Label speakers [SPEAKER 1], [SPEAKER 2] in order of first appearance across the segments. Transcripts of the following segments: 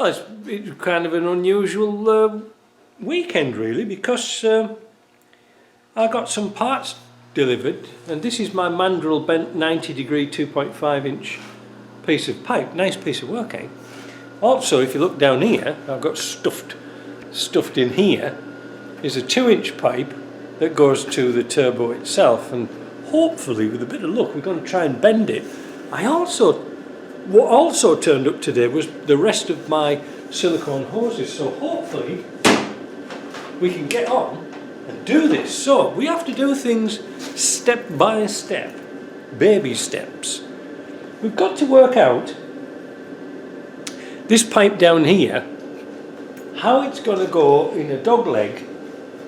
[SPEAKER 1] Well, it's kind of an unusual weekend really, because I got some parts delivered, and this is my mandrel bent 90 degree 2.5 inch piece of pipe. Nice piece of work, eh? Also, if you look down here, I've got stuffed in here is a 2-inch pipe that goes to the turbo itself, and hopefully with a bit of luck we're going to try and bend it. What also turned up today was the rest of my silicone hoses, so hopefully we can get on and do this. So we have to do things step by step, baby steps. We've got to work out this pipe down here, how it's going to go in a dog leg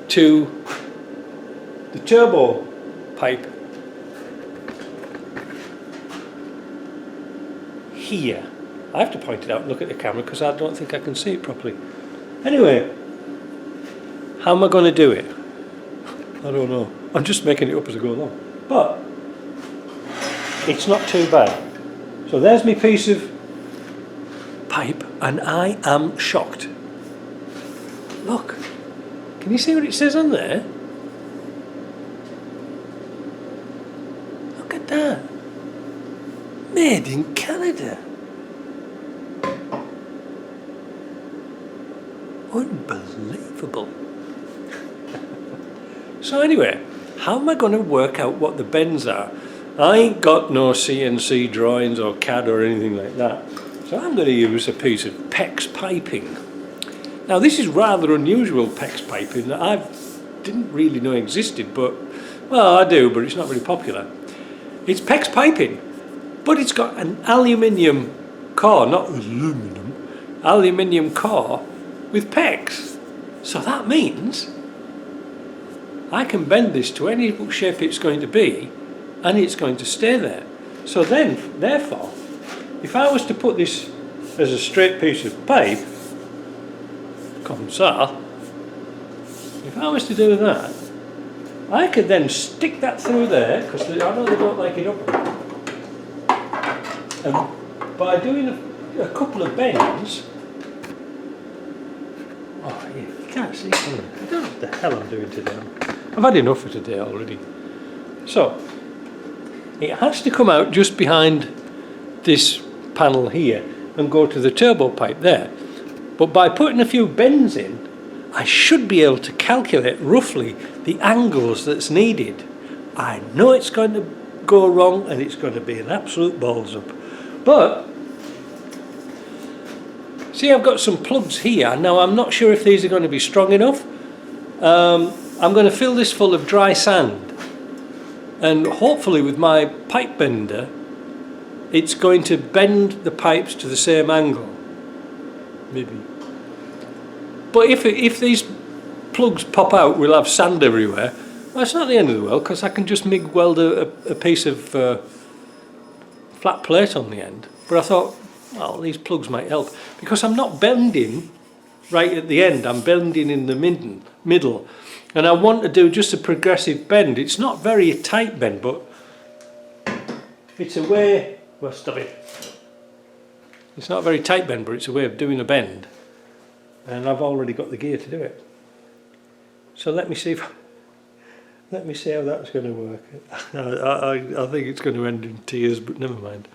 [SPEAKER 1] to the turbo pipe here. I have to point it out and look at the camera because I don't think I can see it properly. Anyway, how am I going to do it? I don't know. I'm just making it up as I go along. But it's not too bad. So there's my piece of pipe, and I am shocked. Look, can you see what it says on there? Look at that. Made in Canada. Unbelievable. So anyway, how am I going to work out what the bends are? I ain't got no CNC drawings or CAD or anything like that. So I'm going to use a piece of PEX piping. Now this is rather unusual PEX piping that I didn't really know existed, but, well, I do, but it's not very popular. It's PEX piping, but it's got an aluminium core, not aluminum, aluminium core with PEX. So that means I can bend this to any shape it's going to be, and it's going to stay there. So then, therefore, if I was to put this as a straight piece of pipe, comme ça, if I was to do that, I could then stick that through there, because I know they don't like it up. And by doing a couple of bends, oh yeah, you can't see, can you? I don't know what the hell I'm doing today. I've had enough for today already. So, it has to come out just behind this panel here and go to the turbo pipe there. But by putting a few bends in, I should be able to calculate roughly the angles that's needed. I know it's going to go wrong and it's going to be an absolute balls up. But, see, I've got some plugs here. Now I'm not sure if these are going to be strong enough. I'm going to fill this full of dry sand, and hopefully with my pipe bender it's going to bend the pipes to the same angle, maybe. But if these plugs pop out, we'll have sand everywhere. Well, it's not the end of the world, because I can just MIG weld a piece of flat plate on the end. But I thought, well, these plugs might help, because I'm not bending right at the end, I'm bending in the middle. And I want to do just a progressive bend. It's not very tight bend, but it's a way, well, stop it. It's not a very tight bend, but it's a way of doing a bend. And I've already got the gear to do it. So let me see how that's going to work. I think it's going to end in tears, but never mind.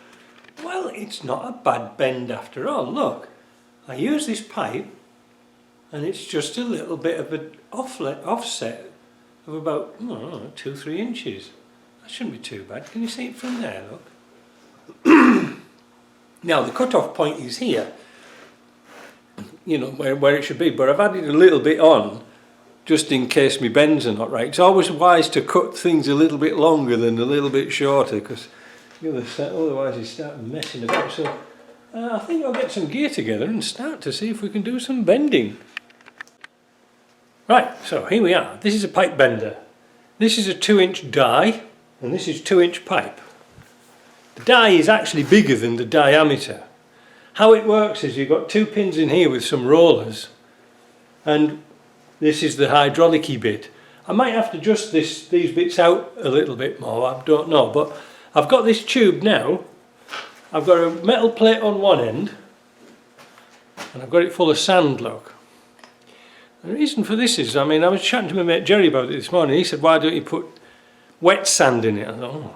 [SPEAKER 1] Well, it's not a bad bend after all. Look, I use this pipe, and it's just a little bit of an offset of about 2-3 inches. That shouldn't be too bad. Can you see it from there? Look. Now the cut-off point is here, you know, where it should be, but I've added a little bit on just in case my bends are not right. It's always wise to cut things a little bit longer than a little bit shorter, because otherwise you start messing about. So I think I'll get some gear together and start to see if we can do some bending. Right, so here we are. This is a pipe bender. This is a 2-inch die, and this is 2-inch pipe. The die is actually bigger than the diameter. How it works is you've got 2 pins in here with some rollers, and this is the hydraulic-y bit. I might have to adjust these bits out a little bit more, I don't know, but I've got this tube now. I've got a metal plate on one end, and I've got it full of sand, look. The reason for this is, I mean, I was chatting to my mate Jerry about it this morning. He said, why don't you put wet sand in it? I thought, oh,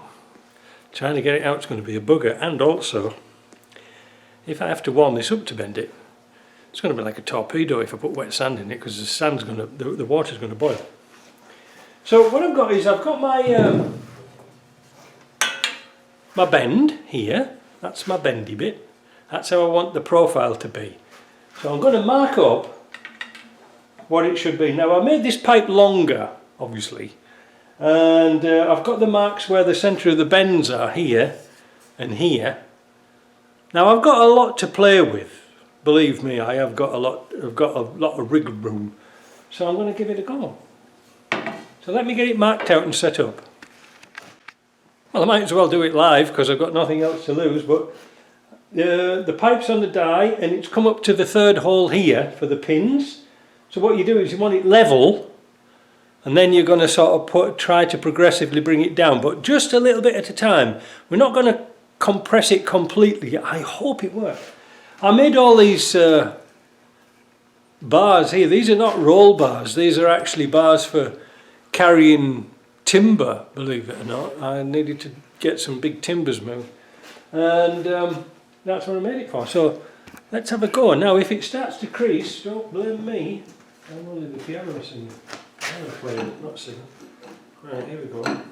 [SPEAKER 1] trying to get it out is going to be a bugger. And also, if I have to warm this up to bend it, it's going to be like a torpedo if I put wet sand in it, because the water's going to boil. So what I've got is, I've got my my bend here. That's my bendy bit. That's how I want the profile to be. So I'm going to mark up what it should be. Now I made this pipe longer, obviously, and I've got the marks where the centre of the bends are, here and here. Now I've got a lot to play with, believe me. I've got a lot of wriggle room, so I'm going to give it a go. So let me get it marked out and set up. Well, I might as well do it live because I've got nothing else to lose, but the pipe's on the die and it's come up to the third hole here for the pins. So what you do is you want it level, and then you're going to sort of try to progressively bring it down, but just a little bit at a time. We're not going to compress it completely. I hope it works. I made all these bars here. These are not roll bars. These are actually bars for carrying timber, believe it or not. I needed to get some big timbers moved, and that's what I made it for. So let's have a go. Now if it starts to crease, don't blame me. I'm only the piano singer. I'm playing, not singing. Right, here we go.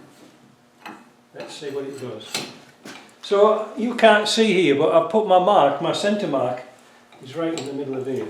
[SPEAKER 1] Let's see what it does. So you can't see here, but I've put my mark, my centre mark is right in the middle of here.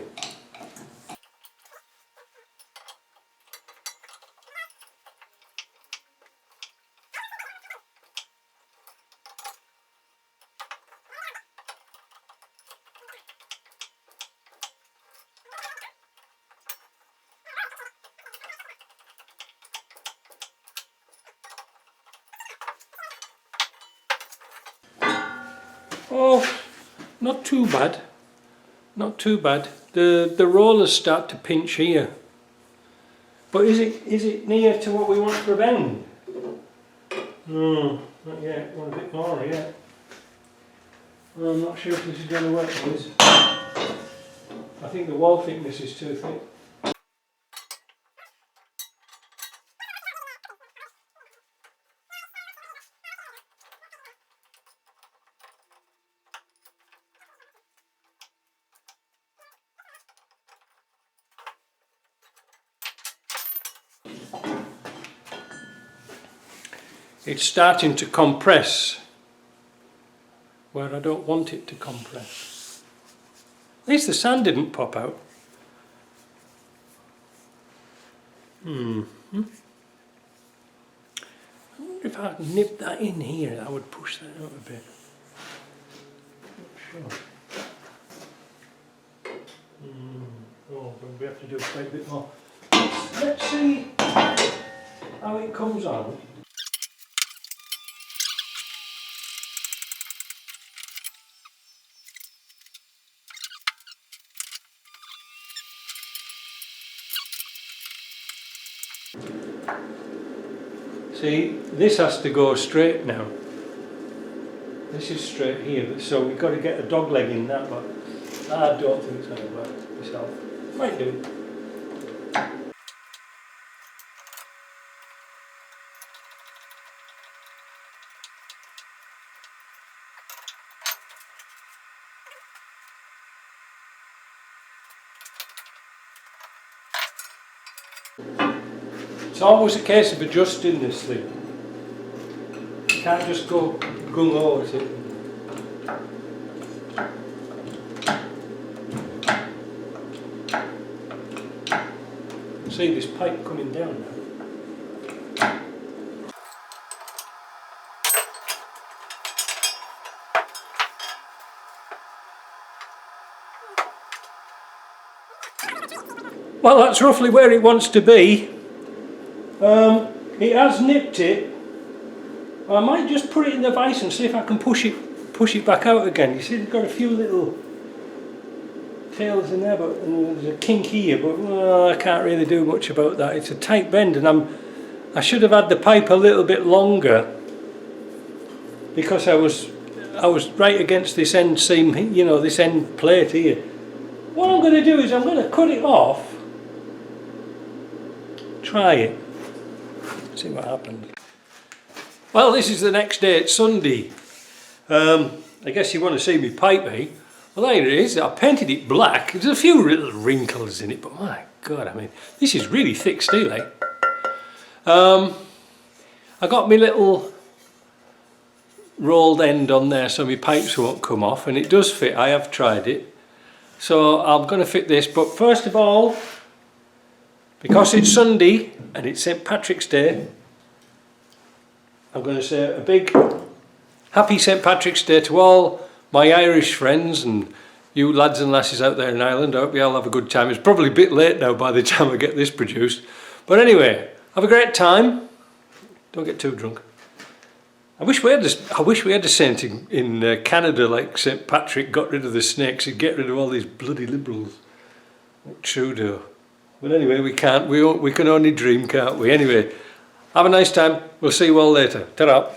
[SPEAKER 1] Oh, not too bad, not too bad. The rollers start to pinch here, but is it near to what we want for a bend? No, not yet. Want a bit more yet. Well, I'm not sure if this is going to work for this. I think the wall thickness is too thick. It's starting to compress where I don't want it to compress. At least the sand didn't pop out. I wonder if I nip that in here, that would push that out a bit. Not sure. Oh, but we have to do quite a bit more. Let's see how it comes on. See, this has to go straight now. This is straight here, so we've got to get a dog leg in that, but I don't think it's going to work myself. Might do. It's always a case of adjusting this thing. You can't just go gung-ho at it. See this pipe coming down now. Well, that's roughly where it wants to be. It has nipped it. I might just put it in the vise and see if I can push it back out again. You see, it's got a few little tails in there, but there's a kink here, but I can't really do much about that. It's a tight bend, and I should have had the pipe a little bit longer, because I was right against this end seam, you know, this end plate here, what I'm going to do is I'm going to cut it off, try it, see what happens. Well, this is the next day, it's Sunday. I guess you want to see me pipe, eh? Well, there it is. I painted it black. There's a few little wrinkles in it, but my God, I mean, this is really thick steel, eh? I got my little rolled end on there so my pipes won't come off, and it does fit. I have tried it. So I'm going to fit this, but first of all, because it's Sunday and it's St. Patrick's Day, I'm going to say a big happy St. Patrick's Day to all my Irish friends and you lads and lasses out there in Ireland. I hope you all have a good time. It's probably a bit late now by the time I get this produced. But anyway, have a great time. Don't get too drunk. I wish we had a saint in Canada like St. Patrick got rid of the snakes and get rid of all these bloody liberals. Like Trudeau. But anyway, we can't. We can only dream, can't we? Anyway, have a nice time. We'll see you all later. Ta-ra.